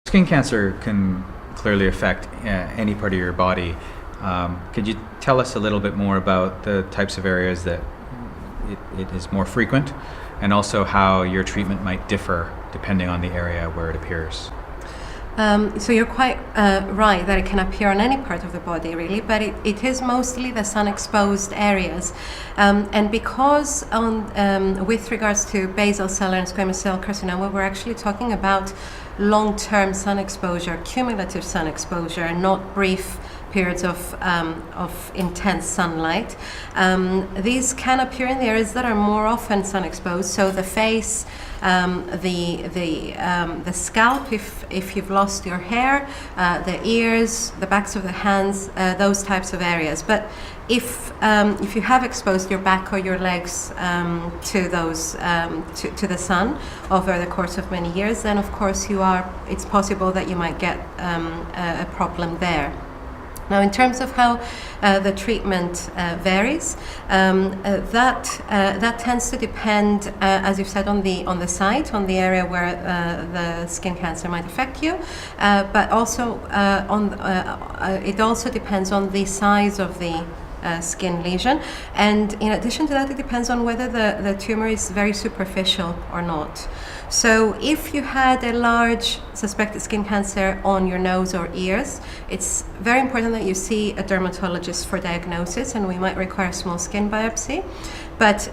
Skin cancer can clearly affect any part of your body. Could you tell us a little bit more about the types of areas that it is more frequent, and also how your treatment might differ depending on the area where it appears? So you're quite right that it can appear on any part of the body, really, but it is mostly the sun-exposed areas. And because with regards to basal cell and squamous cell carcinoma, we're actually talking about long-term sun exposure, cumulative sun exposure, and not brief periods of intense sunlight. These can appear in the areas that are more often sun exposed, so the face, the scalp if you've lost your hair, the ears, the backs of the hands, those types of areas. But if you have exposed your back or your legs to those to the sun over the course of many years, then of course it's possible that you might get a problem there. Now, in terms of how the treatment varies, that tends to depend, as you've said, on the site, on the area where the skin cancer might affect you, but also it also depends on the size of the skin lesion, and in addition to that, it depends on whether the tumor is very superficial or not. So if you had a large suspected skin cancer on your nose or ears, it's very important that you see a dermatologist for diagnosis, and we might require a small skin biopsy. But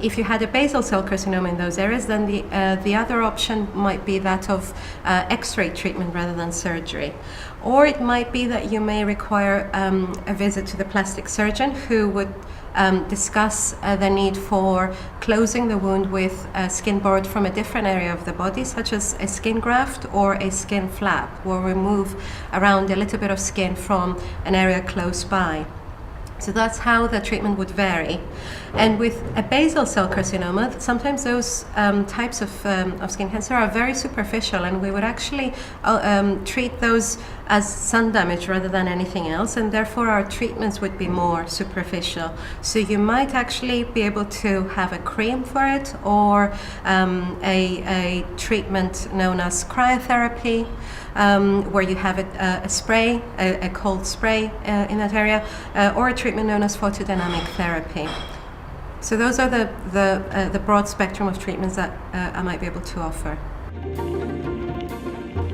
if you had a basal cell carcinoma in those areas, then the other option might be that of X-ray treatment rather than surgery. Or it might be that you may require a visit to the plastic surgeon, who would discuss the need for closing the wound with skin borrowed from a different area of the body, such as a skin graft or a skin flap. We'll remove around a little bit of skin from an area close by. So that's how the treatment would vary. And with a basal cell carcinoma, sometimes those types of skin cancer are very superficial, and we would actually treat those as sun damage rather than anything else, and therefore our treatments would be more superficial. So you might actually be able to have a cream for it, or a treatment known as cryotherapy, where you have a spray, a cold spray in that area, or a treatment known as photodynamic therapy. So those are the broad spectrum of treatments that I might be able to offer.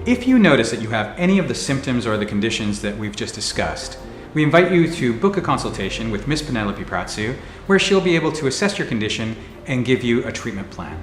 If you notice that you have any of the symptoms or the conditions that we've just discussed, we invite you to book a consultation with Ms. Penelope Pratsou, where she'll be able to assess your condition and give you a treatment plan.